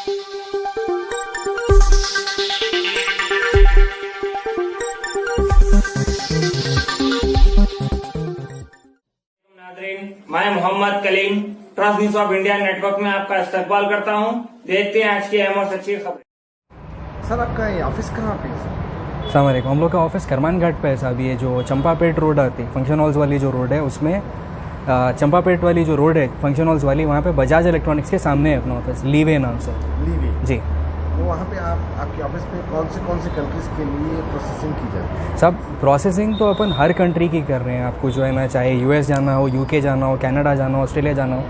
मैं Mohammad Kaleem trust news of India network में आपका इस्तकबाल करता हूं। देखते हैं आज की अहम और सच्ची खबर। सर आपका ये ऑफिस कहाँ पे है सर? अस्सलाम वालेकुम। हम लोग का ऑफिस करमान घाट पे है साहब। ये जो चंपापेट रोड आती है, फंक्शन हॉल्स वाली जो रोड है, उसमें चंपापेट वाली जो रोड है फंक्शन हॉल्स वाली, वहाँ पे बजाज इलेक्ट्रॉनिक्स के सामने है अपना ऑफिस, लीवे नाम से। लीवे जी। तो वहाँ पे आपके ऑफिस पे कौन से कंट्रीज़ के लिए प्रोसेसिंग की जाती है? सब प्रोसेसिंग तो अपन हर कंट्री की कर रहे हैं। आपको जो है ना, चाहे यूएस जाना हो, यूके जाना हो, कनाडा जाना हो, ऑस्ट्रेलिया जाना हो।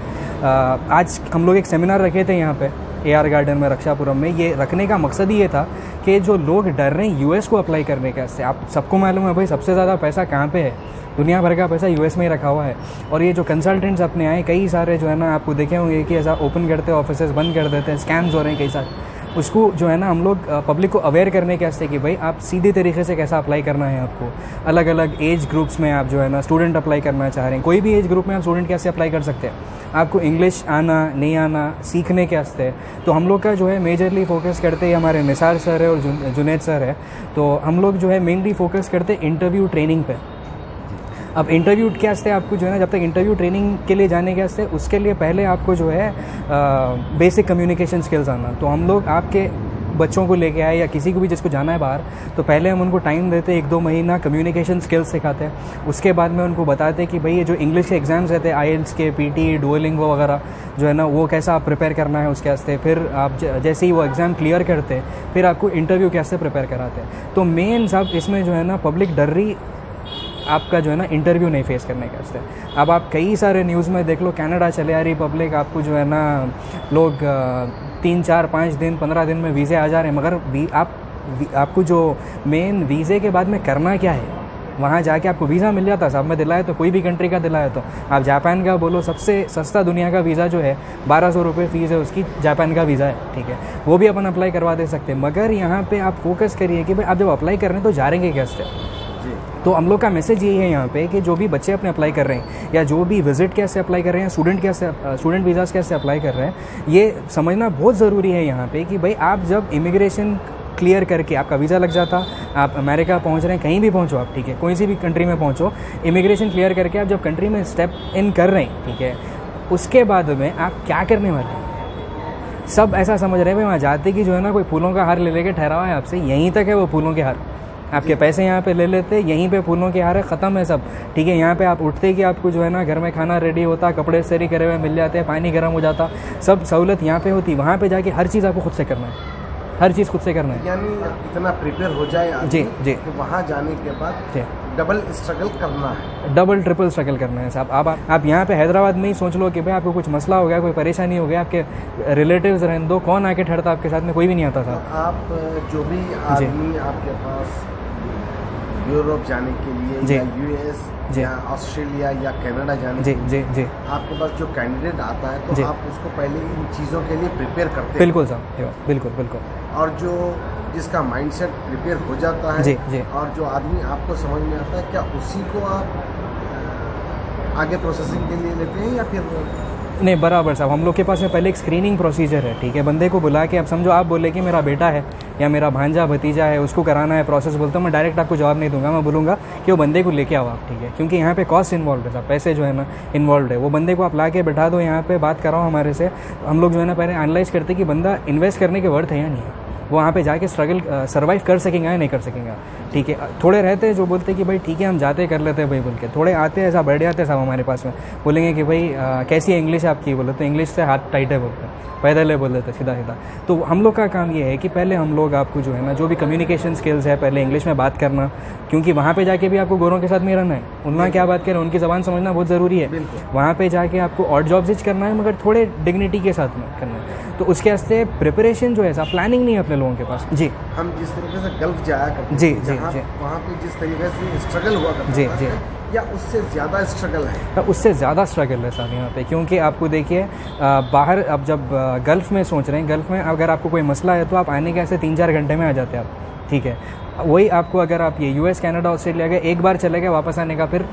आज हम लोग एक सेमिनार रखे थे यहाँ पे AR गार्डन में, रक्षापुरम में। ये रखने का मकसद ही ये था कि जो लोग डर रहे हैं यूएस को अप्लाई करने का, इससे आप सबको मालूम है भाई सबसे ज़्यादा पैसा कहाँ पे है, दुनिया भर का पैसा यूएस में ही रखा हुआ है। और ये जो कंसल्टेंट्स अपने आए कई सारे जो है ना, आपको देखे होंगे कि ऐसा ओपन करते हैं ऑफिसेज, बंद कर देते हैं, स्कैम्स हो रहे हैं कई सारे। उसको जो है ना, हम लोग पब्लिक को अवेयर करने के वास्ते कि भाई आप सीधे तरीके से कैसा अप्लाई करना है। आपको अलग अलग एज ग्रुप्स में आप जो है ना, स्टूडेंट अप्लाई करना चाह रहे हैं, कोई भी एज ग्रुप में आप स्टूडेंट कैसे अप्लाई कर सकते हैं। आपको इंग्लिश आना नहीं आना सीखने के वास्ते तो हम लोग का जो है मेजरली फोकस करते हैं, हमारे निसार सर है और जुनैद सर है, तो हम लोग जो है मेनली फोकस करते हैं इंटरव्यू ट्रेनिंग पे। अब इंटरव्यू क्या वास्ते आपको जो है ना, जब तक इंटरव्यू ट्रेनिंग के लिए जाने के वास्ते, उसके लिए पहले आपको जो है बेसिक कम्युनिकेशन स्किल्स आना। तो हम लोग आपके बच्चों को लेके आए या किसी को भी जिसको जाना है बाहर, तो पहले हम उनको टाइम देते हैं 1-2 महीना, कम्युनिकेशन स्किल्स सिखाते हैं। उसके बाद में उनको बताते हैं कि भाई ये जो इंग्लिश के एग्ज़ाम्स रहते हैं, IELTS के, PT, डुओलिंगो वगैरह जो है ना, वो कैसा आप प्रिपेयर करना है उसके वास्ते। फिर आप जैसे ही वो एग्ज़ाम क्लियर करते हैं, फिर आपको इंटरव्यू कैसे प्रिपेयर कराते हैं। तो मेन साहब इसमें जो है ना, पब्लिक डर रही आपका जो है ना इंटरव्यू नहीं फेस करने के वास्ते। अब आप कई सारे न्यूज़ में देख लो, कनाडा चले आ रही पब्लिक, आपको जो है ना लोग 3, 4, 5 दिन, 15 दिन में वीज़े आ जा रहे हैं। मगर आपको जो मेन वीज़े के बाद में करना क्या है, वहाँ जाके आपको वीज़ा मिल जाता है साहब। मैं दिलाया तो कोई भी कंट्री का दिलाया तो आप जापान का बोलो, सबसे सस्ता दुनिया का वीज़ा जो है 1200 रुपये फ़ीस है उसकी, जापान का वीज़ा है, ठीक है, वो भी अपन अप्लाई करवा दे सकते हैं। मगर यहाँ पे आप फोकस करिए कि भाई आप जब अप्लाई कर रहे हैं तो जा रहे कैसे। तो हम लोग का मैसेज यही है यहाँ पे कि जो भी बच्चे अपने अप्लाई कर रहे हैं, या जो भी विजिट कैसे अप्लाई कर रहे हैं, स्टूडेंट वीज़ास कैसे अप्लाई कर रहे हैं, ये समझना बहुत ज़रूरी है यहाँ पे कि भाई आप जब इमिग्रेशन क्लियर करके आपका वीज़ा लग जाता, आप अमेरिका पहुँच रहे हैं, कहीं भी पहुँचो आप, ठीक है, कोई सी भी कंट्री में पहुँचो, इमिग्रेशन क्लियर करके आप जब कंट्री में स्टेप इन कर रहे हैं, ठीक है, उसके बाद में आप क्या करने वाले हैं। सब ऐसा समझ रहे हैं भाई वहाँ जाते कि जो है ना कोई फूलों का हार ले लेके ठहरा हुआ है आपसे, यहीं तक है वो फूलों के हार, आपके पैसे यहाँ पे ले लेते, यहीं पे फूलों के हार है, ख़त्म है सब, ठीक है। यहाँ पे आप उठते कि आपको जो है ना घर में खाना रेडी होता, कपड़े इस्त्री करे हुए मिल जाते हैं, पानी गर्म हो जाता, सब सहूलत यहाँ पे होती। वहाँ पे जाके हर चीज़ आपको खुद से करना है, हर चीज़ खुद से करना है। यानी इतना प्रिपेयर हो जाए जी जी, कि वहाँ जाने के बाद डबल स्ट्रगल करना है, डबल ट्रिपल स्ट्रगल करना है साहब। आप यहाँ पे हैदराबाद में ही सोच लो कि भाई आपको कुछ मसला हो गया, कोई परेशानी हो गया, आपके रिलेटिव्स रहने दो, कौन आके ठहरता आपके साथ में, कोई भी नहीं आता साहब। तो आप जो भी आदमी आपके पास यूरोप जाने के लिए, या US या ऑस्ट्रेलिया या कनाडा जाने के लिए, जी, आपके पास जो कैंडिडेट आता है, तो आप उसको पहले इन चीज़ों के लिए प्रिपेयर करते हैं। बिल्कुल साहब, बिल्कुल। और जो जिसका माइंडसेट प्रिपेयर हो जाता है, जी, और जो आदमी आपको समझ में आता है, क्या उसी को आप आगे प्रोसेसिंग के लिए लेते हैं या फिर? नहीं, बराबर साहब, हम लोग के पास में पहले एक स्क्रीनिंग प्रोसीजर है, ठीक है। बंदे को बुला के, अब समझो आप बोले कि मेरा बेटा है या मेरा भांजा भतीजा है, उसको कराना है प्रोसेस, बोलता हूँ मैं डायरेक्ट आपको जवाब नहीं दूंगा, मैं बोलूँगा कि वो बंदे को लेके आओ आप, ठीक है, क्योंकि यहाँ पे कॉस्ट इन्वॉल्व है साहब, पैसे जो है ना इन्वॉल्व है। वो बंदे को आप ला के बैठा दो यहाँ पे, बात कराओ हमारे से, हम लोग जो है ना पहले एनालाइज करते कि बंदा इन्वेस्ट करने के वर्थ है या नहीं है, वो वहाँ पे जाके सर्वाइव कर सकेंगे या नहीं कर सकेंगे, ठीक है। थोड़े रहते हैं जो बोलते हैं कि भाई ठीक है हम जाते कर लेते हैं भाई बोल के, थोड़े आते हैं ऐसा बैठ जाते हैं साहब हमारे पास में, बोलेंगे कि भाई कैसी है इंग्लिश आपकी, बोले तो इंग्लिश से हाथ टाइट है बोलते हैं, पैदल है बोल देते सीधा। तो हम लोग का काम ये है कि पहले हम लोग आपको जो है ना, जो भी कम्युनिकेशन स्किल्स है, पहले इंग्लिश में बात करना, क्योंकि वहाँ पे जाके भी आपको गोरों के साथ में रहना है, उनका क्या बात करें, उनकी ज़बान समझना बहुत ज़रूरी है। वहाँ पे जाके आपको ऑड जॉब्स करना है, मगर थोड़े डिग्निटी के साथ में करना है। तो उसके वास्ते प्रिपरेशन जो है साहब, प्लानिंग नहीं है अपने लोगों के पास। जी, हम जिस तरीके से गल्फ जाया करते जी, वहाँ पे जिस तरीके से स्ट्रगल हुआ करता जी, या उससे ज़्यादा स्ट्रगल है? उससे ज़्यादा स्ट्रगल है साहब यहाँ पे, क्योंकि आपको देखिए बाहर अब जब गल्फ़ में सोच रहे हैं, गल्फ़ में अगर आपको कोई मसला है तो आप आने के ऐसे 3-4 घंटे में आ जाते हैं आप, ठीक है। वही आपको अगर आप ये US, कनाडा, ऑस्ट्रेलिया गए, एक बार चले गए, वापस आने का फिर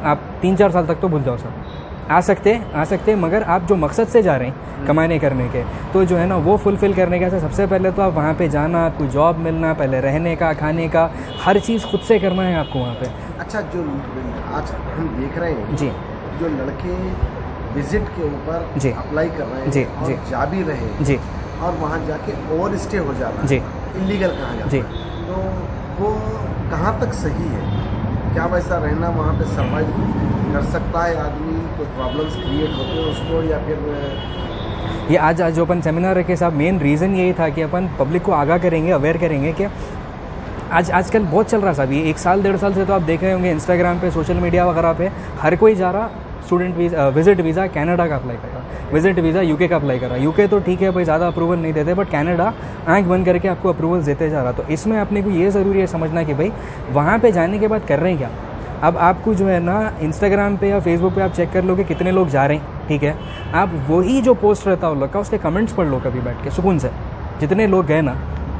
आप 3-4 साल तक तो भूल जाओ सर। आ सकते मगर आप जो मकसद से जा रहे हैं कमाने करने के, तो जो है ना वो फुलफ़िल करने के सबसे पहले तो आप वहाँ पे जाना, आपको जॉब मिलना, पहले रहने का, खाने का, हर चीज़ खुद से करना है आपको वहाँ पे। अच्छा, जो आज हम देख रहे हैं जी, जो लड़के विजिट के ऊपर जी अप्लाई कर रहे हैं जी और जी जा भी रहे हैं जी और वहाँ जाके ओवर स्टे हो जा रहा है, जी इलीगल कहा जाता जी, है, तो वो कहाँ तक सही है? क्या वैसा रहना वहाँ पे सर्वाइव कर सकता है आदमी? कोई प्रॉब्लम्स क्रिएट होते हैं उसको, या फिर ये आज जो अपन सेमिनार रखे साहब, मेन रीज़न यही था कि अपन पब्लिक को आगाह करेंगे, अवेयर करेंगे कि आजकल बहुत चल रहा है साहब, ये 1 साल 1.5 साल से तो आप देख रहे होंगे इंस्टाग्राम पे, सोशल मीडिया वगैरह पे हर कोई जा रहा student visa, visit visa Canada का अप्लाई कर रहा, विजिट वीज़ा यूके का अप्लाई कर रहा। यूके तो ठीक है भाई, ज़्यादा अप्रूवल नहीं देते, बट कनाडा आँख बंद करके आपको अप्रूवल देते जा रहा। तो इसमें अपने को ये ज़रूरी है समझना कि भाई वहाँ पे जाने के बाद कर रहे हैं क्या। अब आपको जो है ना इंस्टाग्राम पे या फेसबुक पे आप चेक कर लो कि कितने लोग जा रहे हैं, ठीक है, आप वही जो पोस्ट रहता है उन लोग का, उसके कमेंट्स पढ़ लो कभी बैठ के सुकून से, जितने लोग गए ना,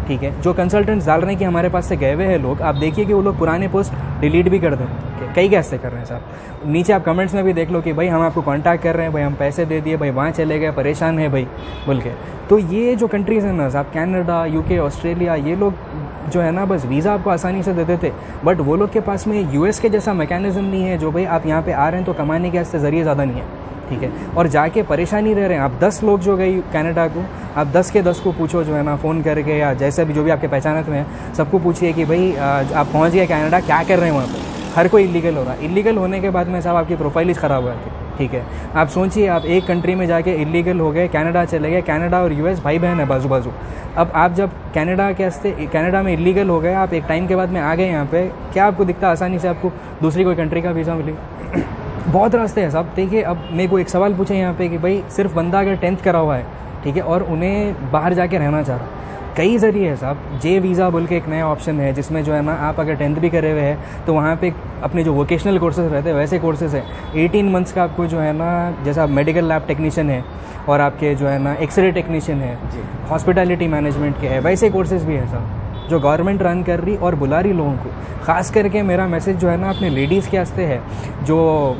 ठीक है, जो कंसल्टेंट्स डाल रहे हैं कि हमारे पास से गए हुए हैं लोग, आप देखिए कि वो लोग पुराने पोस्ट डिलीट भी कर दें, कई कैसे कर रहे हैं साहब। नीचे आप कमेंट्स में भी देख लो कि भाई हम आपको कांटेक्ट कर रहे हैं, भाई हम पैसे दे दिए, भाई वहाँ चले गए, परेशान है भाई बोल के। तो ये जो कंट्रीज़ हैं ना साहब, कनाडा, यूके, ऑस्ट्रेलिया, ये लोग जो है ना बस वीज़ा आपको आसानी से दे देते, बट वो लोग के पास में यूएस के जैसा मैकेनिज़्म नहीं है, जो भाई आप यहाँ पे आ रहे हैं तो कमाने के वास्ते ज़रिए ज़्यादा नहीं है, ठीक है, और जाके परेशानी रह रहे हैं। आप 10 लोग जो गए कनाडा को, आप 10 के 10 को पूछो जो है ना फ़ोन करके, या जैसे भी जो भी आपके पहचानत में हैं सबको पूछिए कि भाई आप पहुँच गए कनाडा, क्या कर रहे हैं वहाँ पर। हर कोई इलीगल हो रहा है। इलीगल होने के बाद में साहब आपकी प्रोफाइल ही ख़राब हो जाती है, ठीक है। आप सोचिए, आप एक कंट्री में जाके इलीगल हो गए, कनाडा चले गए, कनाडा और यूएस भाई बहन है बाजू बाजू। अब आप जब कनाडा में इलीगल हो गए, आप एक टाइम के बाद में आ गए यहाँ पे, क्या आपको दिखता है आसानी से आपको दूसरी कोई कंट्री का वीज़ा मिले? बहुत रास्ते हैं साहब। देखिए, अब मेरे को एक सवाल पूछे यहाँ पे कि भाई सिर्फ बंदा अगर 10th करा हुआ है, ठीक है, और उन्हें बाहर जाके रहना चाह रहा, कई ज़रिए है साहब। जे वीज़ा बोल के एक नया ऑप्शन है, जिसमें जो है ना आप अगर 10th भी करे हुए हैं तो वहाँ पे अपने जो वोकेशनल कोर्सेज रहते हैं वैसे कोर्सेज है। 18 मंथ्स का आपको जो है ना, जैसा मेडिकल लैब टेक्नीशियन है और आपके जो है ना एक्सरे टेक्नीशियन है, हॉस्पिटैलिटी मैनेजमेंट के है, वैसे कोर्सेज़ भी है साहब जो गवर्नमेंट रन कर रही और बुला रही लोगों को। ख़ास करके मेरा मैसेज जो है ना अपने लेडीज़ के वास्ते है, जो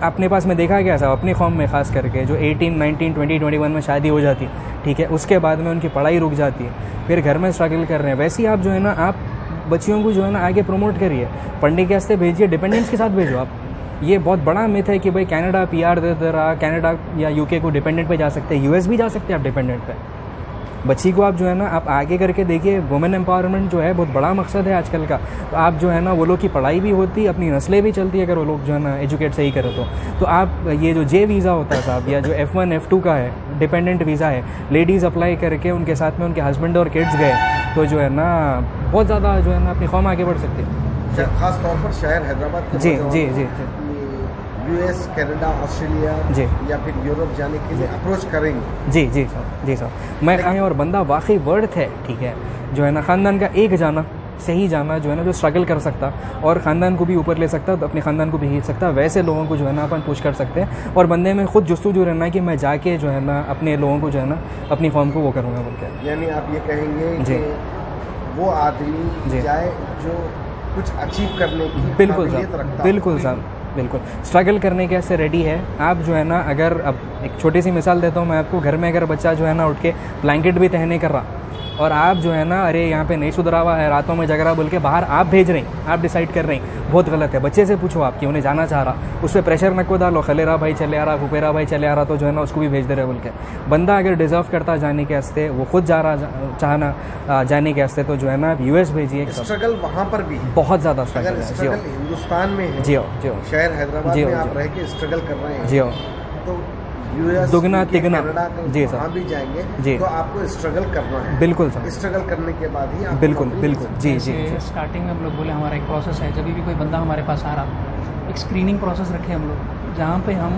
अपने पास में देखा गया साहब अपनी कौम में, ख़ास करके जो 18, 19, 20, 21 में शादी हो जाती, ठीक है, उसके बाद में उनकी पढ़ाई रुक जाती है, फिर घर में स्ट्रगल कर रहे हैं। वैसे ही आप जो है ना, आप बच्चियों को जो है ना आगे प्रमोट करिए, पढ़ने के वास्ते भेजिए, डिपेंडेंट्स के साथ भेजो आप। ये बहुत बड़ा मिथ है कि भाई कनाडा PR दे रहा, कनाडा या यूके को डिपेंडेंट पे जा सकते हैं, यूएस भी जा सकते हैं आप डिपेंडेंट पे। बच्ची को आप जो है ना आप आगे करके देखिए, वुमेन एम्पावरमेंट जो है बहुत बड़ा मकसद है आजकल का। तो आप जो है ना वो लोग की पढ़ाई भी होती, अपनी नस्लें भी चलती है, अगर वो लोग जो है ना एजुकेट सही करें तो आप ये जो जे वीज़ा होता है साहब, या जो F1 F2 का है डिपेंडेंट वीज़ा है, लेडीज़ अप्लाई करके उनके साथ में उनके हस्बैंड और किड्स गए तो जो है ना बहुत ज़्यादा जो है ना अपनी कौम आगे बढ़ सकती है। खास तौर पर शहर हैदराबाद के जी जी जी US, कनाडा, ऑस्ट्रेलिया जी या फिर यूरोप जाने के लिए अप्रोच करेंगे। जी जी साहब, जी साहब। मैं आए और बंदा वाकई वर्थ है, ठीक है, जो है ना ख़ानदान का एक जाना, सही जाना, जो है ना जो स्ट्रगल कर सकता और ख़ानदान को भी ऊपर ले सकता, तो अपने ख़ानदान को भी खींच सकता, वैसे लोगों को जो है ना अपन पुश कर सकते हैं। और बंदे में खुद जुस्तजू रहना है कि मैं जाके जो है ना अपने लोगों को जो है ना अपनी कौम को वो करूँगा बोल के। यानी आप ये कहेंगे जी, कि वो आदमी जी जाए जो कुछ अचीव करने की बिल्कुल काबिलियत साहब, रखता, बिल्कुल साहब, बिल्कुल स्ट्रगल करने के से रेडी है। आप जो है ना, अगर अब एक छोटी सी मिसाल देता हूँ मैं आपको, घर में अगर बच्चा जो है ना उठ के ब्लैंकेट भी तहने कर रहा और आप जो है ना अरे यहाँ पे नहीं सुधरा हुआ है, रातों में जग रहा बोल के बाहर आप भेज रहे हैं, आप डिसाइड कर रहे हैं, बहुत गलत है। बच्चे से पूछो आप कि उन्हें जाना चाह रहा, उस पर प्रेशर न को डालो, खलेरा भाई चले आ रहा, फुपेरा भाई चले आ रहा, तो जो है ना उसको भी भेज दे रहे बोल के। बंदा अगर डिजर्व करता जाने के वास्ते, वो खुद जा रहा चाहना जाने के वास्ते, तो जो है ना US भेजिए। स्ट्रगल वहाँ पर भी बहुत ज़्यादा स्ट्रगल है। स्ट्रगल हिंदुस्तान में है, जी जी, शहर हैदराबाद में आप रह के स्ट्रगल कर रहे हैं, जी तो US, दुगना तिगना, जी वहाँ भी जाएंगे जी, तो आपको स्ट्रगल करना है। बिल्कुल सर, स्ट्रगल करने के बाद ही बिल्कुल बिल्कुल जी जी। स्टार्टिंग में हम लोग बोले हमारा एक प्रोसेस है, जब भी कोई बंदा हमारे पास आ रहा, एक स्क्रीनिंग प्रोसेस रखे हम लोग, जहाँ पे हम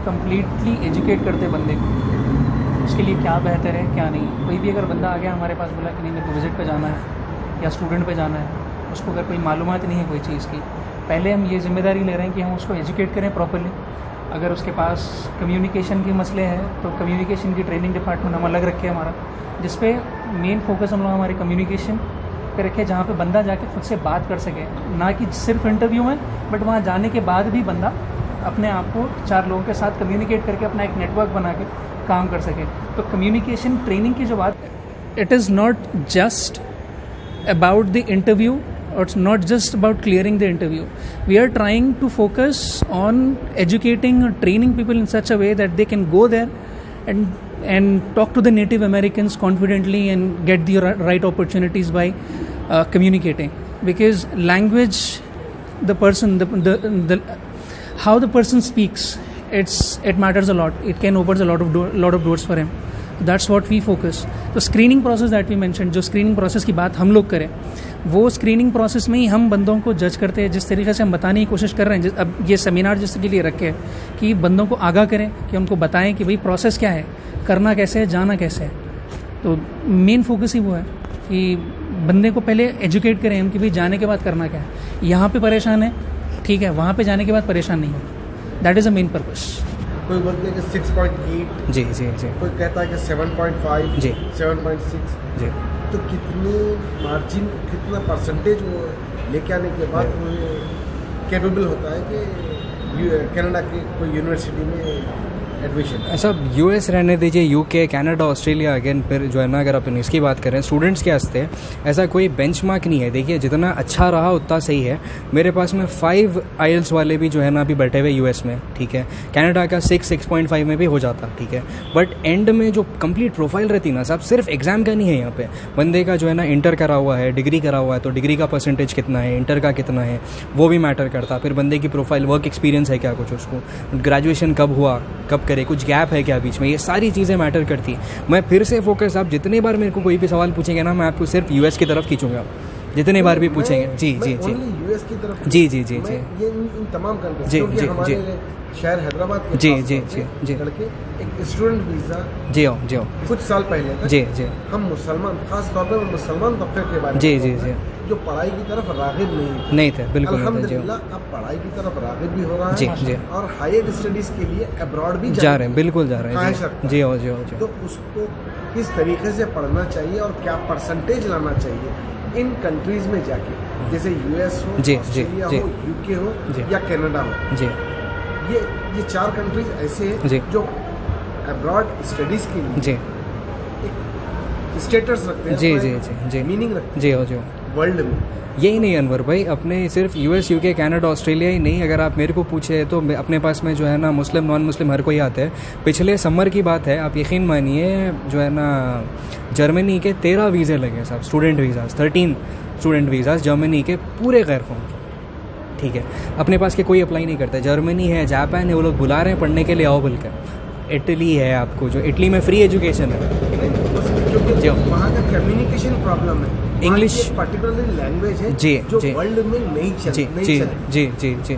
कम्प्लीटली एजुकेट करते बंदे को, उसके लिए क्या बेहतर है क्या नहीं। कोई भी अगर बंदा आ गया हमारे पास, बोला कि नहीं मेरे को विज़िट पे जाना है या स्टूडेंट पे जाना है, उसको अगर कोई मालूमात नहीं है कोई चीज़ की, पहले हम ये जिम्मेदारी ले रहे हैं कि हम उसको एजुकेट करें प्रॉपर्ली। अगर उसके पास कम्युनिकेशन के मसले हैं तो कम्युनिकेशन की ट्रेनिंग डिपार्टमेंट हम अलग रखे हमारा, जिस पे मेन फोकस हम लोग हमारे कम्युनिकेशन पे रखे, जहाँ पे बंदा जाके खुद से बात कर सके, ना कि सिर्फ इंटरव्यू में, बट वहाँ जाने के बाद भी बंदा अपने आप को 4 लोगों के साथ कम्युनिकेट करके अपना एक नेटवर्क बना के काम कर सके। तो कम्युनिकेशन ट्रेनिंग की जो बात, it is not just about the interview or it's not just about clearing the interview. We are trying to focus on educating or training people in such a way that they can go there and talk to the Native Americans confidently and get the right opportunities by communicating. Because language, the person, the how the person speaks, it matters a lot. It can open a lot of doors for him. That's what we focus. तो screening process that we mention, जो screening process की बात हम लोग करें, वो screening process में ही हम बंदों को जज करते हैं। जिस तरीके से हम बताने की कोशिश कर रहे हैं, अब ये सेमिनार जिसके लिए रखे हैं कि बंदों को आगाह करें, कि उनको बताएं कि भाई प्रोसेस क्या है, करना कैसे है, जाना कैसे है। तो मेन फोकस ही वो है कि बंदे को पहले एजुकेट करें हम कि भाई जाने के बाद करना क्या है। यहाँ पे परेशान है, ठीक है, वहाँ पे जाने के बाद परेशान नहीं हो। That is a main purpose. कोई बोलते हैं कि 6.8, जी जी जी, कोई कहता है कि 7.5, जी, 7.6, जी। तो कितने मार्जिन, कितना परसेंटेज वो लेके आने के बाद वो कैपेबल होता है कि कनाडा की कोई यूनिवर्सिटी में एडमिशन? ऐसा यूएस रहने दीजिए, यूके, कनाडा, ऑस्ट्रेलिया, अगेन फिर जो है ना, अगर अपन इसकी बात करें स्टूडेंट्स के वास्ते ऐसा कोई बेंचमार्क नहीं है। देखिए जितना अच्छा रहा उतना सही है। मेरे पास में 5 IELTS वाले भी जो है ना अभी बैठे हुए यूएस में, ठीक है। कनाडा का 6.5 में भी हो जाता, ठीक है। बट एंड में जो कंप्लीट प्रोफाइल रहती ना साहब, सिर्फ एग्जाम का नहीं है यहाँ पे। बंदे का जो है ना इंटर करा हुआ है, डिग्री करा हुआ है, तो डिग्री का परसेंटेज कितना है, इंटर का कितना है, वो भी मैटर करता। फिर बंदे की प्रोफाइल, वर्क एक्सपीरियंस है क्या कुछ, उसको ग्रेजुएशन कब हुआ, कब करे, कुछ गैप है क्या बीच में, ये सारी चीज़ें मैटर करती। मैं फिर से फोकस, आप जितने बार मेरे को कोई भी सवाल पूछेंगे ना, मैं आपको सिर्फ यूएस की तरफ खींचूंगा, जितने बार भी पूछेंगे। जी जी जी, यूएस की तरफ, जी जी जी जी, ये इन तमाम कंट्रीज, जी क्योंकि जी हमारे जी, शहर हैदराबाद के जी पास जी जी जी, लड़के एक स्टूडेंट वीज़ा, जी हो जी हो, कुछ साल पहले तक जी जी, हम मुसलमान, खास तौर पर मुसलमान तबके के बारे में, जी जी जी, जो पढ़ाई की तरफ राग़िब नहीं थे, बिल्कुल नहीं थे। अल्हम्दुलिल्लाह अब पढ़ाई की तरफ राग़िब भी हो रहा है, जी जी, और हायर स्टडीज़ के लिए अब्रॉड भी जा रहे हैं, बिल्कुल जा रहे हैं। जी हो जी हो जी, तो उसको किस तरीके से पढ़ना चाहिए और क्या परसेंटेज लाना चाहिए इन कंट्रीज़ में जाके, जैसे यूएस हो, जी जी ऑस्ट्रेलिया जी, हो, यूके हो या कनाडा हो। जी, ये 4 कंट्रीज ऐसे हैं जो अब्रॉड स्टडीज़ के लिए जी, एक स्टेटस रखते हैं, जी जी जी जी, मीनिंग रखते जी हो जी हो। हैं वर्ल्ड में। यही नहीं अनवर भाई, अपने सिर्फ यूएस, यूके, कनाडा, ऑस्ट्रेलिया ही नहीं, अगर आप मेरे को पूछे तो अपने पास में जो है ना मुस्लिम, नॉन मुस्लिम हर कोई आता है। पिछले समर की बात है, आप यकीन मानिए, जो है ना जर्मनी के 13 वीज़े लगे साहब, student visas, 13 student visas Germany के, पूरे गैर कौम, ठीक है। अपने पास के कोई अप्लाई नहीं करता। जर्मनी है, जापान है, वो लोग बुला रहे हैं पढ़ने के लिए, आओ बोल कर। इटली है, आपको जो इटली में फ्री एजुकेशन है, क्योंकि वहाँ का कम्युनिकेशन प्रॉब्लम है, इंग्लिश पर्टिकुलरली लैंग्वेज है जी जो जी, वर्ल्ड में नहीं जी जी जी जी जी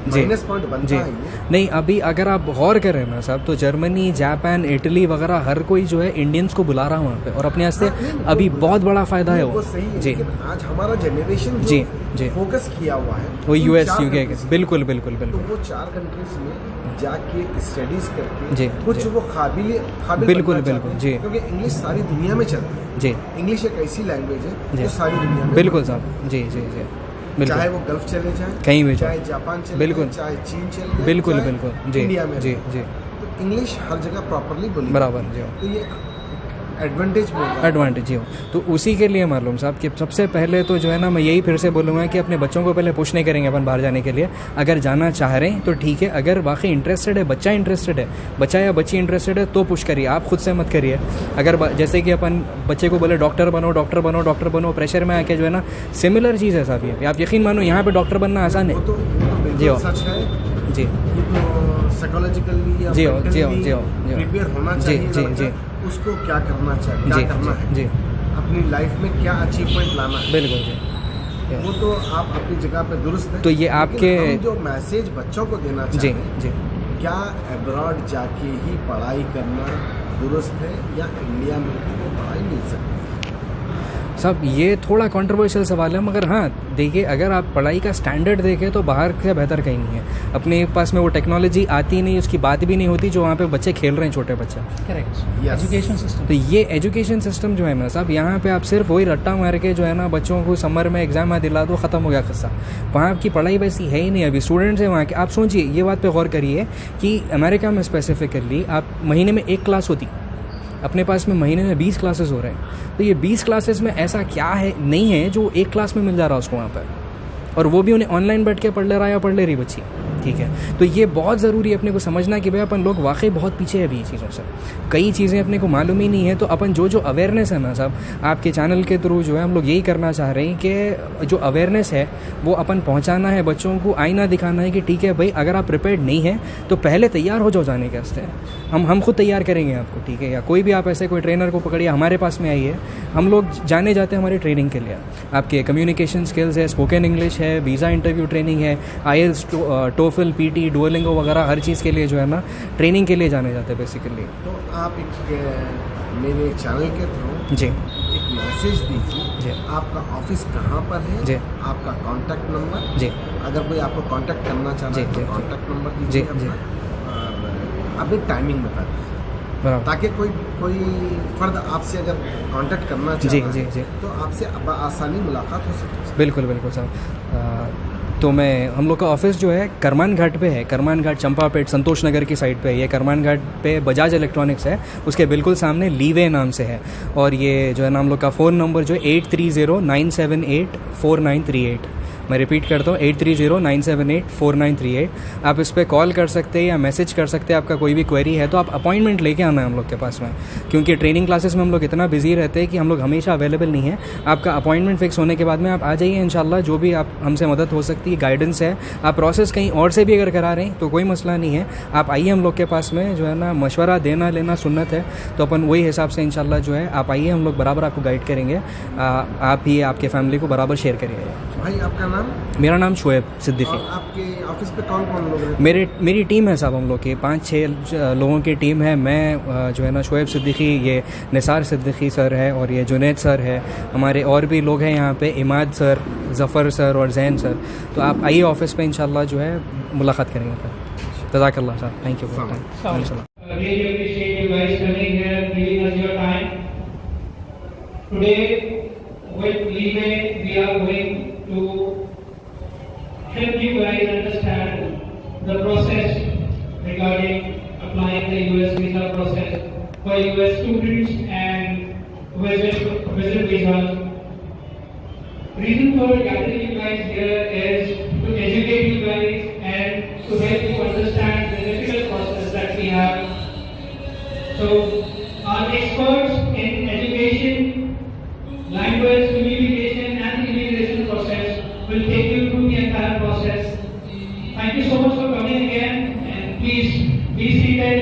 जी, माइनस पॉइंट बनता जी। है ये। नहीं, अभी अगर आप गौर करें ना साहब, तो जर्मनी, जापान, इटली वगैरह हर कोई जो है इंडियंस को बुला रहा है वहाँ पे, और अपने वास्ते अभी बहुत बड़ा फ़ायदा है वो। सही है, जी लेकिन आज हमारा जनरेशन जी जो जी, फोकस किया हुआ है वो इन यूएस, 4 यूके, countries, बिल्कुल बिल्कुल तो बिल्कुल, वो 4 कंट्रीज में जाके स्टडीज करके जी कुछ जी, वो काबिल बिल्कुल बनना बिल्कुल, चाहते हैं, जी, क्योंकि इंग्लिश सारी दुनिया में चलती है। जी, इंग्लिश एक ऐसी लैंग्वेज है जी, जो सारी दुनिया में, बिल्कुल साहब, जी जी जी, चाहे बिल्कुल, वो गल्फ चले जाए, कहीं भी चाहे जापान चले बिल्कुल, जाए, चाहे चीन चले जाए, बिल्कुल चाहे बिल्कुल, जी इंडिया में जी रहे, जी, तो इंग्लिश हर जगह प्रॉपरली बोली बराबर जी, तो ये एडवांटेज मिल रहा है। एडवांटेज ही हो। तो उसी के लिए मालूम साहब कि सबसे पहले तो जो है ना, मैं यही फिर से बोलूँगा कि अपने बच्चों को पहले पुश नहीं करेंगे अपन बाहर जाने के लिए। अगर जाना चाह रहे हैं तो ठीक है, अगर वाकई इंटरेस्टेड है, बच्चा इंटरेस्टेड है, बच्चा या बच्ची इंटरेस्टेड है, तो पुश करिए, आप खुद से मत करिए। अगर जैसे कि अपन बच्चे को बोले डॉक्टर बनो, डॉक्टर बनो, डॉक्टर बनो, प्रेशर में आके जो है ना, सिमिलर चीज़ है साहब ये। आप यकीन मानो, यहाँ पर डॉक्टर बनना आसान है। वो तो जी हो सच है जी, ये तो साइकोलॉजिकली या जी हो, जी हो, mentally जी हो, जी हो, प्रिपेयर होना जी चाहिए जी लड़का, जी, उसको क्या करना चाहिए, जी क्या करना है, जी, अपनी लाइफ में क्या अचीवमेंट लाना है, बिल्कुल जी, वो तो आप अपनी जगह पे दुरुस्त है। तो ये लेकिन आपके हम जो मैसेज बच्चों को देना जी चाहते हैं, जी, क्या अब्रॉड जाके ही पढ़ाई करना दुरुस्त है या इंडिया में भी वो पढ़ाई मिल सकती है? साहब ये थोड़ा कंट्रोवर्शियल सवाल है, मगर हाँ देखिए, अगर आप पढ़ाई का स्टैंडर्ड देखें तो बाहर से बेहतर कहीं नहीं है। अपने पास में वो टेक्नोलॉजी आती नहीं, उसकी बात भी नहीं होती जो वहाँ पे बच्चे खेल रहे हैं, छोटे बच्चे। Correct, education system. तो ये एजुकेशन सिस्टम जो है ना साहब, यहाँ पे आप सिर्फ वही रट्टा मार के जो है ना बच्चों को समर में एग्जाम दिला दो, ख़त्म हो गया किस्सा। वहाँ की पढ़ाई वैसी है ही नहीं। अभी स्टूडेंट्स हैं वहाँ के, आप सोचिए ये बात पे गौर करिए कि अमेरिका में स्पेसिफिकली आप महीने में 1 क्लास होती, अपने पास में महीने में 20 क्लासेस हो रहे हैं। तो ये 20 क्लासेस में ऐसा क्या है नहीं है जो 1 क्लास में मिल जा रहा है उसको वहाँ पर, और वो भी उन्हें ऑनलाइन बैठ के पढ़ ले रहा है या पढ़ ले रही बच्ची। ठीक है, तो ये बहुत ज़रूरी है अपने को समझना कि भाई अपन लोग वाकई बहुत पीछे है अभी ये चीज़ों से। कई चीज़ें अपने को मालूम ही नहीं है। तो अपन जो अवेयरनेस है ना साहब, आपके चैनल के थ्रू जो है हम लोग यही करना चाह रहे हैं कि जो अवेयरनेस है वो अपन पहुंचाना है बच्चों को, आईना दिखाना है कि ठीक है भाई, अगर आप प्रिपेयर्ड नहीं है तो पहले तैयार हो जाओ जाने के वास्ते। हम खुद तैयार करेंगे आपको, ठीक है। या कोई भी आप ऐसे कोई ट्रेनर को पकड़िए, हमारे पास में आइए, हम लोग जाने जाते हैं हमारी ट्रेनिंग के लिए। आपके कम्युनिकेशन स्किल्स है, स्पोकन इंग्लिश है, वीज़ा इंटरव्यू ट्रेनिंग है, IELTS, टोफल, PT, डुओलिंगो वगैरह हर चीज़ के लिए जो है ना ट्रेनिंग के लिए जाने जाते हैं बेसिकली। तो आप मेरे चैनल के थ्रू जी एक मैसेज दीजिए जी। आपका ऑफिस कहाँ पर है जी। आपका कॉन्टैक्ट नंबर जी। अगर कोई आपको कॉन्टैक्ट करना चाह रहा है तो कॉन्टैक्ट नंबर दीजिए अपना, और अपनी टाइमिंग बता दीजिए, बराबर। ताकि कोई फर्द आपसे अगर कांटेक्ट करना चाहे जी। तो आपसे आसानी मुलाकात हो सकती है। बिल्कुल साहब। तो हम लोग का ऑफिस जो है करमान घाट पे है, करमान घाट चंपापेट संतोष नगर की साइड पे है। ये करमान घाट पे बजाज इलेक्ट्रॉनिक्स है, उसके बिल्कुल सामने लीवे नाम से है। और ये जो है ना हम लोग का फ़ोन नंबर जो है 8309784938। मैं रिपीट करता हूँ 8309784938। आप इस पर कॉल कर सकते हैं या मैसेज कर सकते हैं। आपका कोई भी क्वेरी है तो आप अपॉइंटमेंट लेके आना है हम लोग के पास में, क्योंकि ट्रेनिंग क्लासेस में हम लोग इतना बिजी रहते हैं कि हम लोग हमेशा अवेलेबल नहीं है। आपका अपॉइंटमेंट फिक्स होने के बाद में आप आ जाइए, इंशाल्लाह जो भी आप हमसे मदद हो सकती है, गाइडेंस है। आप प्रोसेस कहीं और से भी अगर करा रहे हैं तो कोई मसला नहीं है, आप आइए हम लोग के पास में, जो है ना मशवरा देना लेना सुन्नत है, तो अपन वही हिसाब से इंशाल्लाह जो है आप आइए, हम लोग बराबर आपको गाइड करेंगे। आप ही आपके फैमिली को बराबर शेयर करिए। भाई आपका नाम? मेरा नाम शोएब सिद्दीकी। और आपके ऑफिस पे कौन कौन लोग हैं? मेरी टीम है साहब, हम लोग की 5-6 लोगों की टीम है। मैं जो है ना शोएब सिद्दीकी, ये निसार सिद्दीकी सर है, और ये जुनैद सर है। हमारे और भी लोग हैं यहाँ पे, इमाद सर, ज़फ़र सर और जैन सर। तो आप आइए ऑफिस पे, इंशाल्लाह जो है मुलाकात करेंगे। जज़ाकल्लाह साहब, thank you. Really appreciate you guys coming here, giving us your time. Today, with Leeway, we are going to help you guys understand the process regarding applying the US visa process for US students and visit visas. Reason for gathering you guys here is to educate you guys and to help you understand the difficult process that we have. So, our experts in education, language, communication and the immigration process will take you through the entire process. Thank you so much for coming again, and please be seated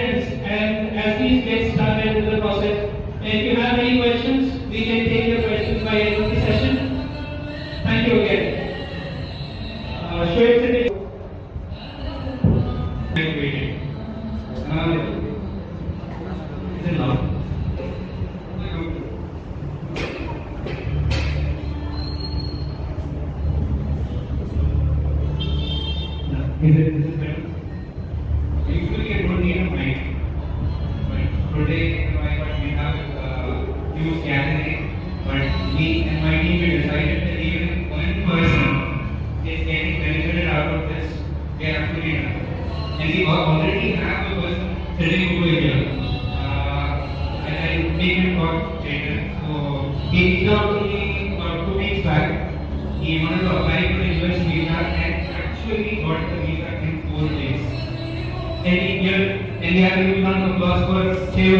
and as we get started with the process. And if you have any questions, we can take your questions by end of the session. Thank you again. Shoaib Siddiqui. Is it loud? Is it better? Usually I don't need a mic, but today we have huge gathering. But me and my team we decided that even one person is getting benefited out of this, we are absolutely enough. And we already have a person sitting over here. And I'll make him talk later. So he reached out to me about 2 weeks back. He wanted to apply for the US visa and actually got the visa in 4 days. And we have a round of applause for Cheo.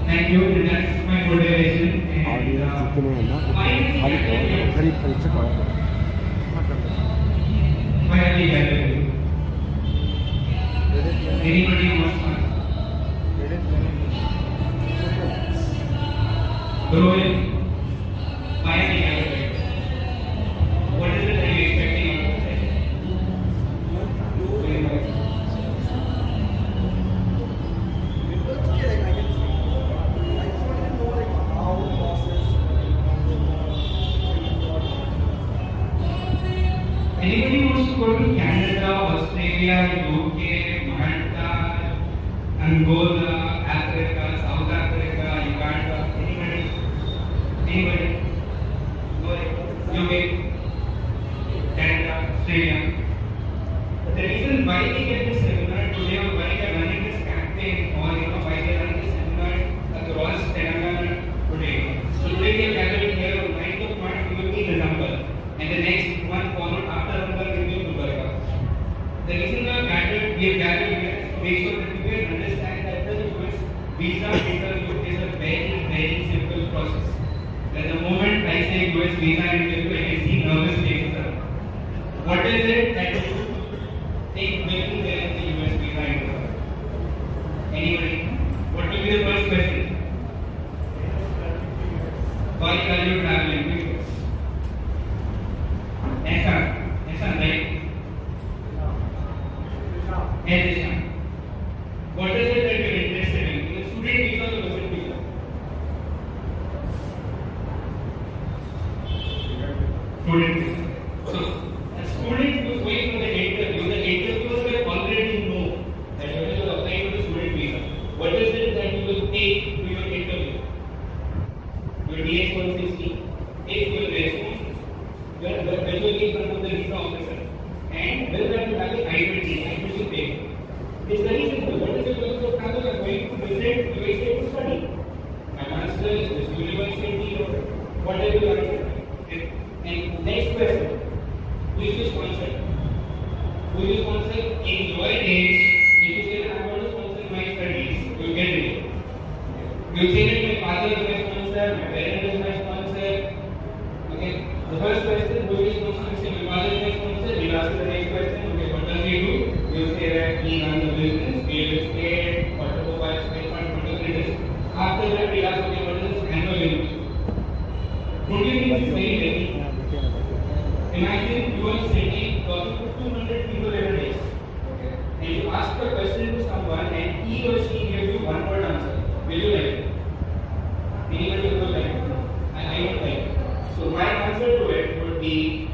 Thank you, and that's my motivation. Why are we gathered? Anybody wants to ask? Rohit, why are we gathered? What is it that you're expecting out of this? Angola, Africa, South Africa, Uganda, anybody, UK, Canada, Australia. But the reason why we get this seminar today, or why we are running this campaign, or why we are running this seminar across Telangana today. So today we are gathered here on 9th of March, we will be in December, and the next one followed after December will be in Gulbarga. The reason we are gathered here is to make sure that people understand that the US visa interview is a very simple process. That the moment I say US visa interview, I see nervous faces around. What is it that you think will be there in the US visa interview? Anybody? What will be the first question? Why are you traveling to US? Yes, right? Education. What is it that you're interested in? The student visa or visit visa? Student visa. So, a student who is going for the interviewers will already know that you will apply for the student visa. What is it that you will take to your interview? Your DS-160, take your response, when you in front of the visa officer, and will that you have the identity, admission paper. It's very simple. What is the purpose of travel? I'm going to visit USA to study. My master's, this university, or whatever you are. And next question, who is the sponsor? Who is the sponsor? In your age, if you say that I want to sponsor my studies, you get it. You say that my father is my sponsor, my parent is my sponsor. Okay. The first question, who is the sponsor? You say my father is my sponsor. You ask the next question. Okay, what does he do? You say that he runs the business, real estate, automobile, spare part, whatever it is. After that, we ask, okay, what is his annual income? Don't you think this is very heavy? Imagine you are sitting talking to 200 people every day. Okay. And you ask a question to someone and he or she gives you one word answer. Will you like it? Anybody will like it? I won't like it. So my answer to it would be,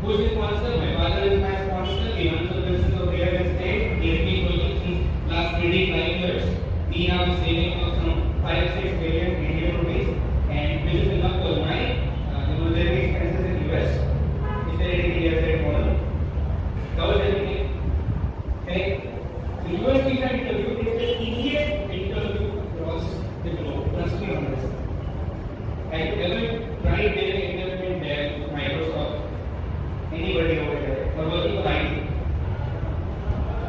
who is the sponsor? My father is my sponsor. He runs the business of real estate. He has been working since last 25 years. We have a saving of some 5-6 billion Indian rupees, and which is enough for my living expenses in US. Is there anything else that you want to cover everything? Okay. The US visa interview is the easiest interview across the globe. Trust me on this. Have you ever tried their interview in Dell, Microsoft, anybody over there, or working for IT?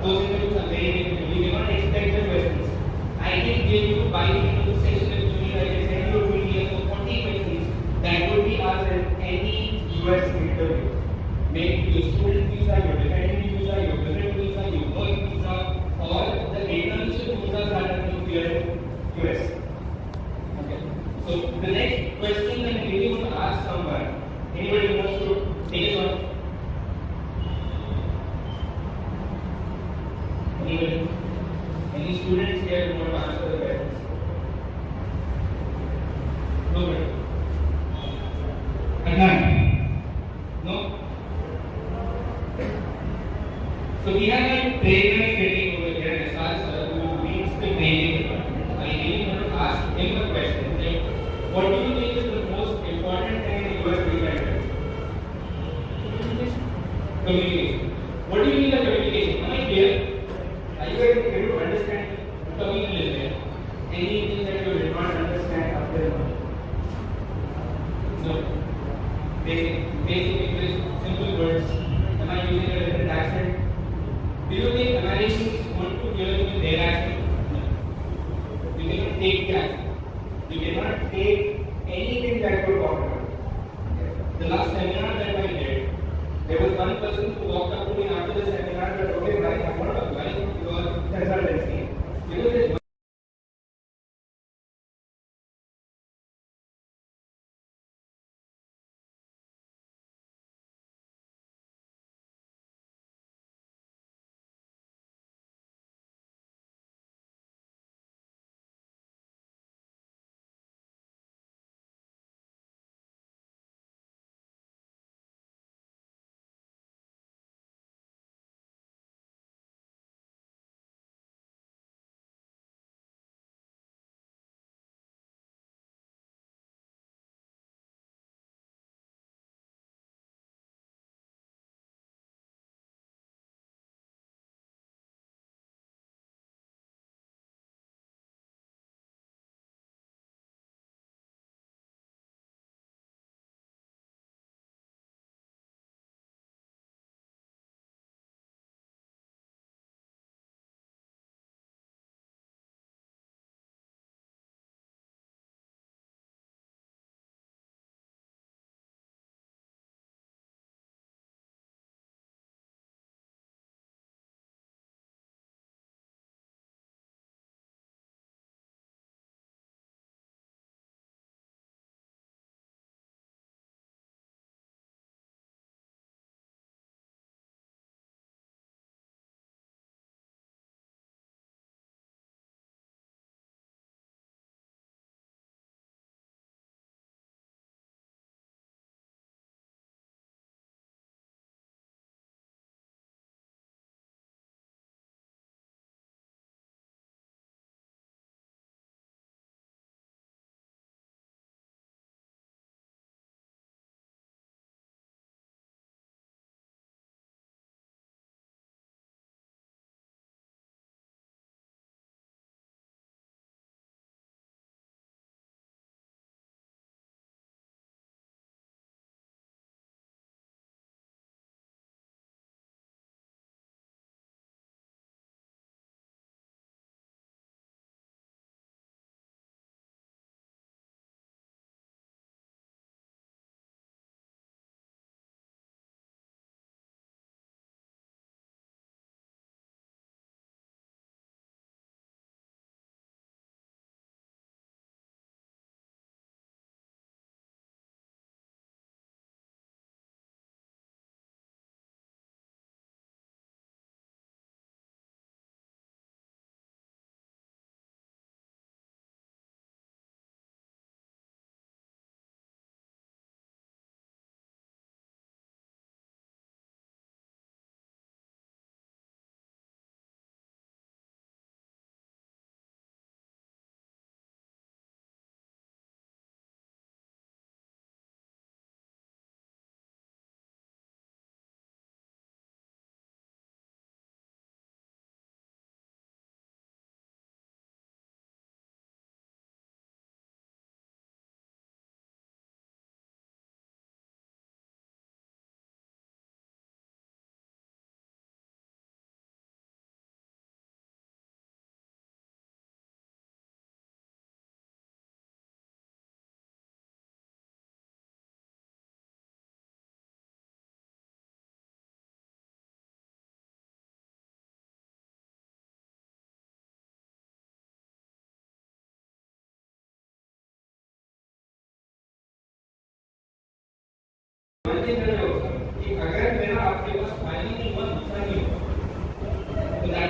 Those interviews are very difficult. You cannot expect the questions. I can give you by the session of junior, I can send you a PDF of 40 questions that would be asked in any US interview. Maybe your student visa, your dependent visa, your visitor visa, your work visa, or the internship visas that are in US. Okay. So the next question that I really want to ask someone, anybody who wants to take a shot? Anybody? Any students here who want to answer the questions? Nobody. Adnan? No? So we have a trainer sitting over here, as far as who leads the training department. I really want to ask him a question. Like, what do you think is the most important thing in US visa interview? Communication. What do you mean by communication? Am I clear? Are you able to understand communication? Anything that you did not understand up till now? No. Basic English, simple words. Am I using a different accent? Do you think Americans want to hear you in their accent? No. You cannot take the accent. You cannot take anything that you talk about. The last seminar that I did, there was one person who walked up to me after the seminar and said, okay, I want to apply your consultancy. Because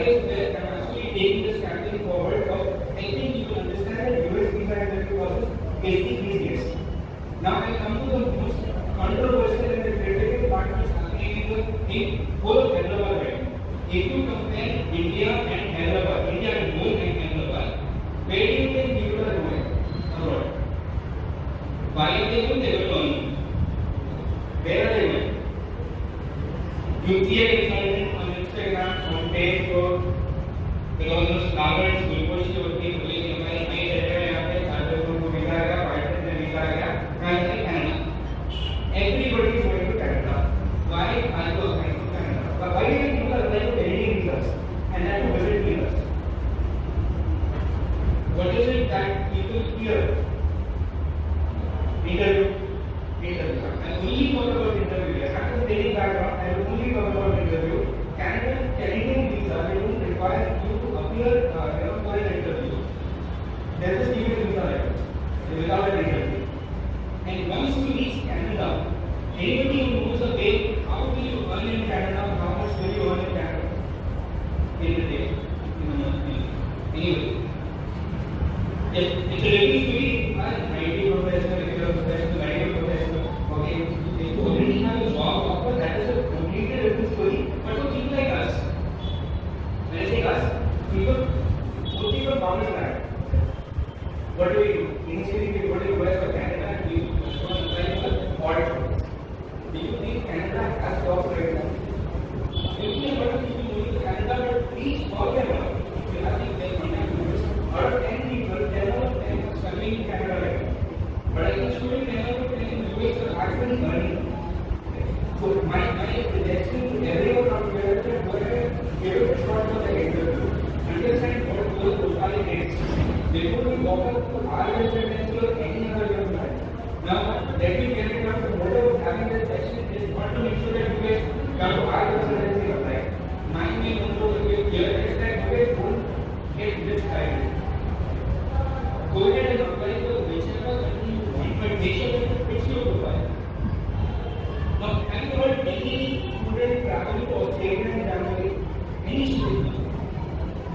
is where I'm actually taking this campaign forward of helping people understand that US visa interview process is easiest. Now I come to the most controversial and the critical part which is happening in whole of Hyderabad right now. If you compare India and Hyderabad, India and whole and Hyderabad, where do you think people are going abroad? Why are they going? They were learning. Where are they going? You see a consultant on Instagram, on Facebook, because those flowers, glucose के होती है, बोले कि हमारी नई जगह है यहाँ पे छात्रों को वीजा आएगा, पार्टनर में वीजा आएगा, मैं कहता Canada. Everybody is going to Canada. Why are you applying to Canada? Why do people apply to any visas and that to visit visas? What is it that people fear? Interview. I only talk about interview. I have to take background. I will only talk about interview. Canadian visa, they don't require you to appear for an interview. They just give you a visa letter without an interview. And once you reach Canada, anybody who knows the way, how will you earn in Canada? How much will you earn in Canada? In a day, in a month, anyway. It's really free. I'm 90 professional, 90 professional. Okay, they already have a job offer. That is a completely different story. But for people like us, when I say us, people promise that. What do we do? Initially, we go to US or Canada and we apply for audit. Do you think Canada has jobs right now? You think a lot of people going to Canada, but please call them up. You have to get contact numbers. Out of 10 people, 10 of them are studying in Canada right now. But I can show you 10 of them in the US are actually earning. So my suggestion to everyone out there is that go ahead, give it a shot for the interview. Understand what those profile is. Before we walk up to our residency or any other government. Now, let me get it out. The motive of having this session is not to make sure that you guys come to our residency or like. My main motive is clear is that you guys don't get misguided. Go ahead and apply for whichever country you want, but make sure that it fits your profile. Now, have you heard any student traveling to Australia and Germany? Any student?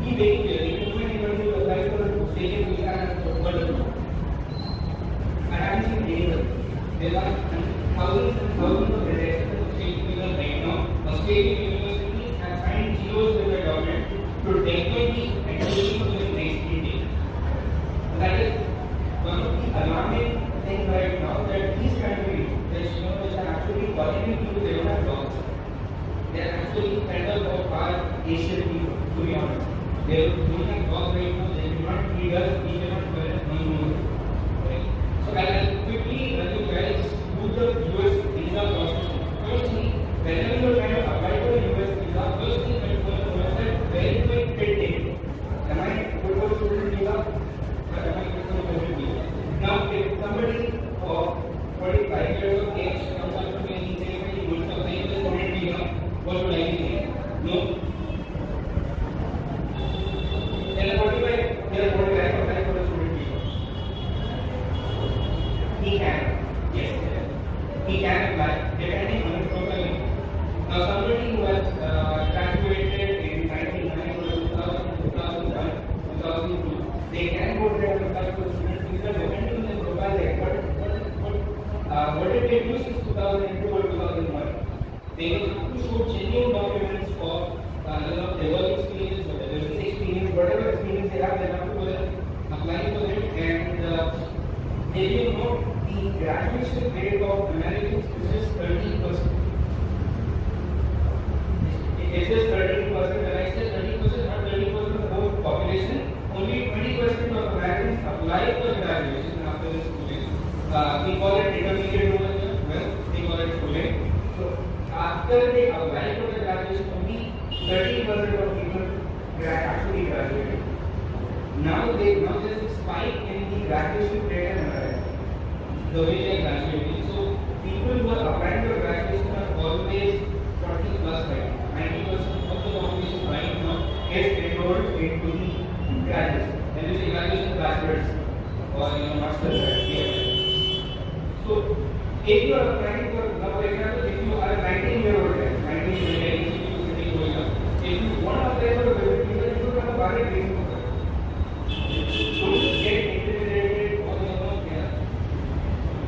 Be very clear. If you want to apply for Australian visa and what do you do? I haven't seen anyone. There are thousands and thousands of rejections of Australian visas right now. Australian universities have signed deals with the government to definitely actually for the next 3 days. That is one of the alarming things right now that these countries, which are actually calling people, they don't have jobs. They are actually fed up of our Asian people, to be honest. They don't have jobs right now. They do not need us. We cannot earn more. Right? So I'll quickly run you guys through the US visa process. Firstly, whenever you are trying to apply for a US visa, first thing that you want to know is that where do I fit in? Am I good for student visa? Or am I good for student visa? Now, if somebody of 45 years of age comes up to me and he says, "Hey, you want to apply for student visa?" What should I be saying? No. Then 45 years old guy apply for a student visa. He can. Yes. He can apply depending on his profile. Now, somebody who has graduated in 1999 or 2001, 2002, they can go there and apply for a student visa depending on their profile. What did they do since 2002 or 2001? They will have to show genuine documents of their work experience or their business experience, whatever experience they have, they have to go there, apply for it, and they will know the graduation rate of Americans is just 30%. It is 30%. When I say 30%, not 30% of the whole population, only 20% of Americans apply for graduation after the schooling. We call it intermediate over here. Well, they call it schooling. So after they apply for the graduation, only 30% of people actually graduate. Now there's a spike in the graduation rate in America. The way they are graduating. So people who are applying for graduation are always 40 plus right now. 90% of the population right now gets enrolled into the graduation. When you say graduation, bachelor's or master's, so if you are applying for, now for example, if you are a 19-year-old guy, 19-year-old guy, if you want to apply for a सारे training होता है तो gate integrated और क्या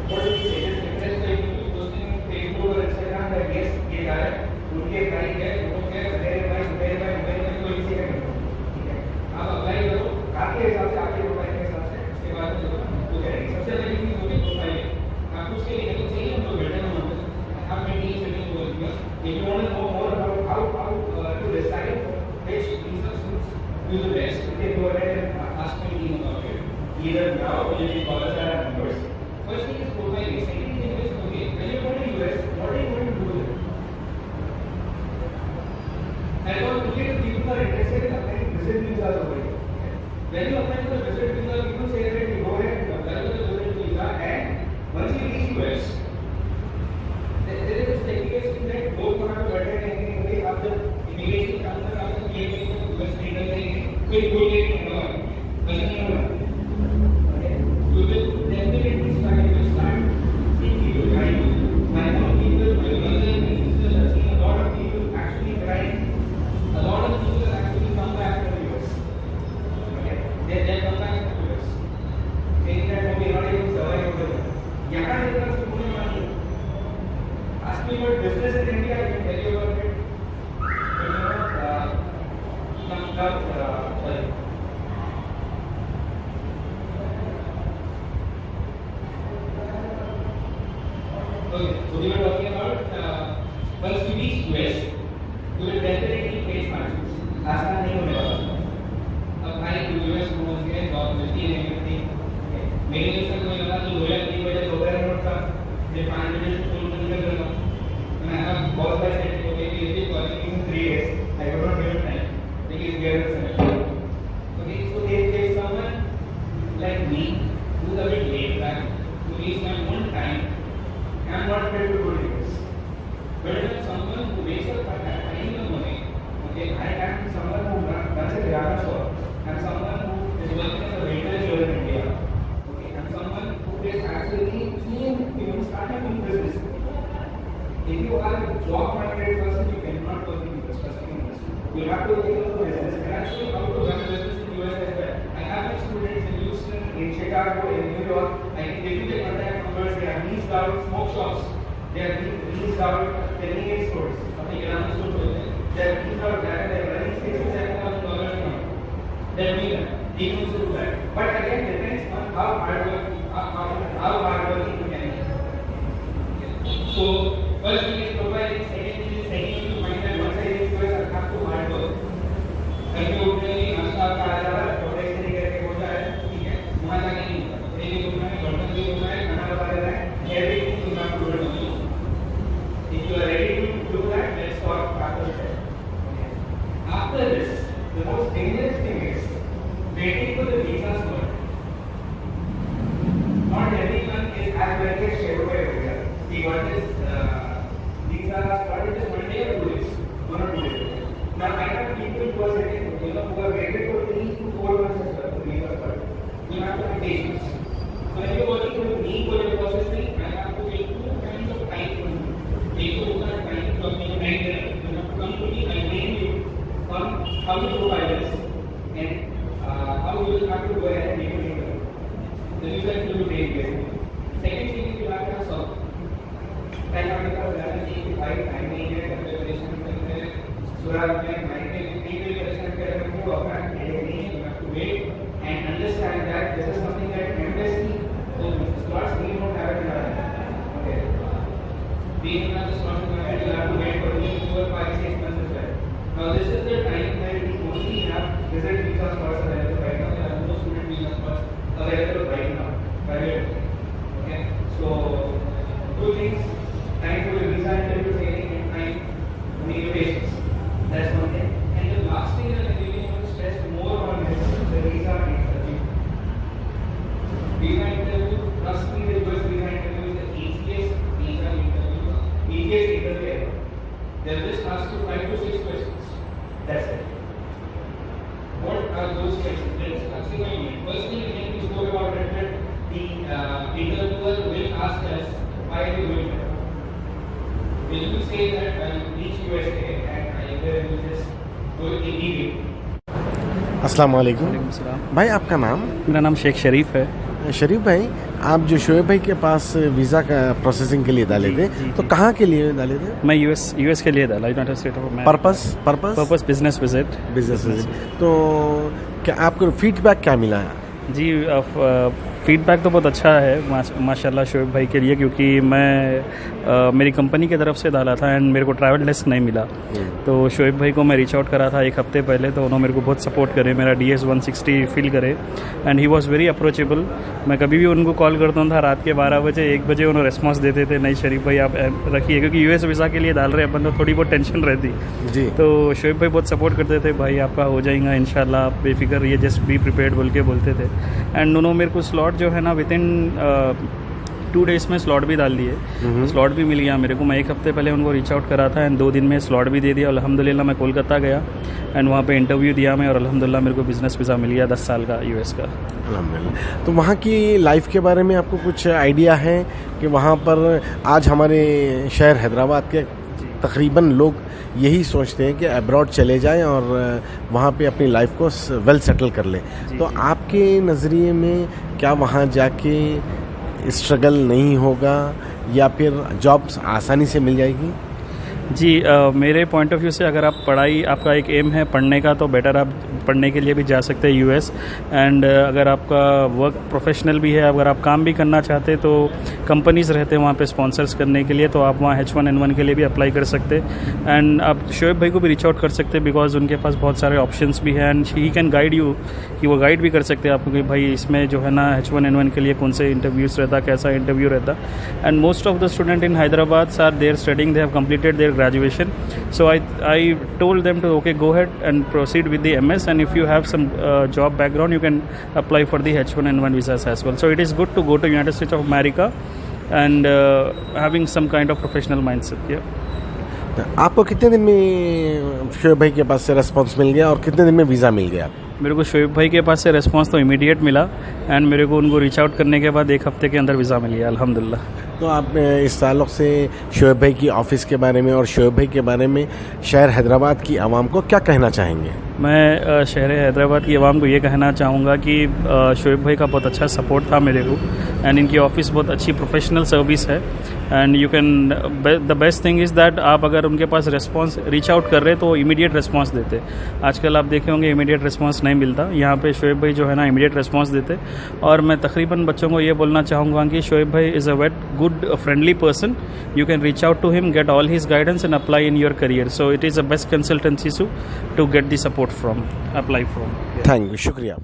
what do you say just interest like posting on Facebook or Instagram that yes ये आ रहा है उनके प्राइस है वो क्या मेरे भाई कोई किसी का नहीं ठीक है आप अप्लाई करो आपके हिसाब से आपके प्रोफाइल के हिसाब से उसके बाद जो है वो करेंगे सबसे पहले चीज होगी प्रोफाइल आपको उसके लिए तो चाहिए हम लोग बैठे हैं वहाँ पे आप मीटिंग शेड्यूल हो गया if you want to know more about how to decide which visa suits you the best you can go ahead and ask my team about it either now or you can call us at our numbers. First thing is profiling. Second thing is, okay, when you go to US, what are you going to do with it? And what people are interested in applying visit visas over here. When you apply for the visit visa, people say that you go ahead and apply for the visit visa, and once you reach US, there is this technical that both वहाँ पे बैठे रहेंगे, आप जब immigration के अंदर आप जब ये US enter करेंगे, कोई कोई एक नहीं होगा, वैसा नहीं होगा. You will definitely start seeing people crying. I know people, my brother and sisters have seen a lot of people actually crying. A lot of people actually come back to the US. Okay? They come back to the US. Saying that we are not able to survive over there. यहाँ निकलना तो पूरी मानी. Ask me about business in India, I can tell you about it. Sorry. Okay, so we were talking about once you reach US, you will definitely face hardships. आसान नहीं होने वाला. अब आई to US पहुंच गए, जॉब मिलती नहीं मिलती. मेरे जैसा कोई लगा तो 2003 बजे दोपहर नोट था, मैं 5 बजे स्कूल बंद कर देता. मैं अब बहुत बार सेट हो गई कि ये qualification 3 days. I could not give it time because we are in semester. Okay, so there's someone like me who's a bit laid back, who needs my own time. I'm not afraid to do this. But if someone who wakes up at that time in the morning, okay, I am someone who runs a kirana shop. I'm someone who is working as a waiter here in India. Okay, I'm someone who is actually keen starting a business. If you are a job-minded person, you cannot work in this business. You have to think of a business. And actually, how to run a business in the US as well. I have students in Houston, in Chicago, in New York. I can give you the contact numbers. They are leased out smoke shops. They are leased out convenience stores. अपने किराना store होते हैं. They are leased out that. They are running $6,000 a month. They are doing that. They can also do that. But again, depends on how hardworking you can be. So first thing is profiling. Second thing is to find that once I reach US, I have to hard work. घर पे उठने की नाश्ता का आ जा रहा है, protect नहीं करके हो जाए, ठीक है, वहाँ जाके नहीं होता. कपड़े भी धोना है, बर्तन भी धोना है, खाना बना देना है, everything you have to do it on your own. If you are ready to do that, let's talk after that. After this, the most dangerous thing is waiting for the visas to come. Not everyone is as well as scheduled by India. We got this visa started just 1 day or 2 days, 1 or 2 days. Now I have people who are sitting, who are waited for 3 to 4 months as well to visa start. You have to have patience. So when you are working with me for your processing, I have to take 2 kinds of time from you. Take to look at time from me right there. You have to come to me, I name you on how you provide this and how you will have to go ahead and make it happen. Then you can do it basically. Second thing is you have to have solve. Time आपके पास ज़्यादा नहीं कि भाई time नहीं है, कभी परेशान करते हैं, सुराग में माइंड में कहीं परेशान कर रहे हैं, वो अपना नहीं है. You have to wait and understand that this is something that embassy, so slots we don't have it in our hand. Okay. We don't have the slots in our hand. You have to wait for 4, 5, 6 months as well. Now this is the time where we only have visit visa slots available right now. There are no student visa slots available right now. Okay. So 2 things. Time for your visa interview training and time to make your patience. That's one thing. And the last thing that I really want to stress more on is the visa interview. Visa interview, trust me, the US visa interview is the easiest visa interview, easiest interview ever. They'll just ask you 5 to 6 questions. That's it. What are those questions? Let's actually go in. First thing again, we spoke about it that the interviewer will ask us, why are you going there? Will you say that I will reach USA and I will just go immediately? अस्सलाम वालेकुम। वालेकुम। भाई आपका नाम? मेरा नाम शेख शरीफ है। शरीफ भाई, आप जो शोएब भाई के पास वीज़ा का प्रोसेसिंग के लिए डाले थे, तो कहाँ के लिए डाले थे? मैं यूएस के लिए डाला, United state of America. Purpose business visit. Business visit. तो क्या आपको फीडबैक क्या मिला है? जी, फीडबैक तो बहुत अच्छा है माशाल्लाह शोएब भाई के लिए, क्योंकि मैं मेरी कंपनी की तरफ से डाला था एंड मेरे को ट्रैवल डेस्क नहीं मिला। तो शोएब भाई को मैं रीच आउट करा था 1 हफ्ते पहले, तो उन्होंने मेरे को बहुत सपोर्ट करे, मेरा DS 160 फिल करे and he was very approachable. मैं कभी भी उनको कॉल करता था रात के 12 बजे 1 बजे, उन्होंने रिस्पॉन्स देते थे, नहीं शरीफ भाई आप रखिए, क्योंकि US वीज़ा के लिए डाल रहे अपन तो थोड़ी बहुत टेंशन रहती जी। तो शोएब भाई बहुत सपोर्ट करते थे, भाई आपका हो जाएगा इंशाल्लाह, आप बेफिक्र रहिए, जस्ट बी प्रिपेयर्ड बोल के बोलते थे। एंड उन्होंने मेरे को स्लॉट जो है ना विद इन 2 डेज़ में स्लॉट भी डाल दिए। स्लॉट भी मिल गया मेरे को। मैं 1 हफ्ते पहले उनको रीच आउट करा था एंड 2 दिन में स्लॉट भी दे दिया। अल्हम्दुलिल्लाह मैं कोलकाता गया एंड वहाँ पे इंटरव्यू दिया मैं, और अल्हम्दुलिल्लाह मेरे को बिज़नेस वीज़ा मिल गया 10 साल का US का। अल्हम्दुलिल्लाह। तो वहाँ की लाइफ के बारे में आपको कुछ आइडिया है कि वहाँ पर आज हमारे शहर हैदराबाद के तकरीबन लोग यही सोचते हैं कि अब्रॉड चले जाएं और वहाँ पे अपनी लाइफ को वेल सेटल कर लें, तो आपके नज़रिए में क्या वहाँ जाके स्ट्रगल नहीं होगा या फिर जॉब्स आसानी से मिल जाएगी? जी, मेरे पॉइंट ऑफ व्यू से अगर आप पढ़ाई, आपका एक एम है पढ़ने का, तो बेटर आप पढ़ने के लिए भी जा सकते हैं US। एंड अगर आपका वर्क प्रोफेशनल भी है, अगर आप काम भी करना चाहते तो कंपनीज़ रहते हैं वहाँ पे स्पॉन्सर्स करने के लिए, तो आप वहाँ H1N1 के लिए भी अप्लाई कर सकते हैं। एंड आप शोएब भाई को भी रीच आउट कर सकते हैं, बिकॉज उनके पास बहुत सारे ऑप्शंस भी हैं and he can guide you, कि वो गाइड भी कर सकते हैं आपको कि भाई इसमें जो है ना H1N1 के लिए कौन से इंटरव्यूज़ रहता, कैसा इंटरव्यू रहता। And most of the student in Hyderabad are there studying, they have completed their graduation, so I told them to okay, go ahead and proceed with the MS, and if you have some job background you can apply for the H1N1 visas as well. So it is good to go to United States of America and having some kind of professional mindset. Yeah. आपको कितने दिन में शोएब भाई के पास से response मिल गया और कितने दिन में वीज़ा मिल गया? मेरे को शोएब भाई के पास से रिस्पांस तो इमीडिएट मिला एंड मेरे को उनको रीच आउट करने के बाद 1 हफ्ते के अंदर वीज़ा मिल गया अल्हम्दुलिल्लाह। तो आप इस ताल्लुक़ से शोएब भाई की ऑफ़िस के बारे में और शोएब भाई के बारे में शहर हैदराबाद की आवाम को क्या कहना चाहेंगे? मैं शहर हैदराबाद की आवाम को ये कहना चाहूँगा कि शोएब भाई का बहुत अच्छा सपोर्ट था मेरे को एंड इनकी ऑफ़िस बहुत अच्छी प्रोफेशनल सर्विस है and you can, the best thing is that आप अगर उनके पास रिस्पांस रीच आउट कर रहे तो इमीडिएट रिस्पांस देते। आजकल आप देखे होंगे इमीडिएट रिस्पांस नहीं मिलता, यहाँ पे शोएब भाई जो है ना इमीडिएट रिस्पांस देते। और मैं तकरीबन बच्चों को ये बोलना चाहूँगा कि शोएब भाई is a very good friendly person, you can reach out to him, get all his guidance and apply in your career. So it is a best consultancy to get the support from, apply from. Thank you, शुक्रिया।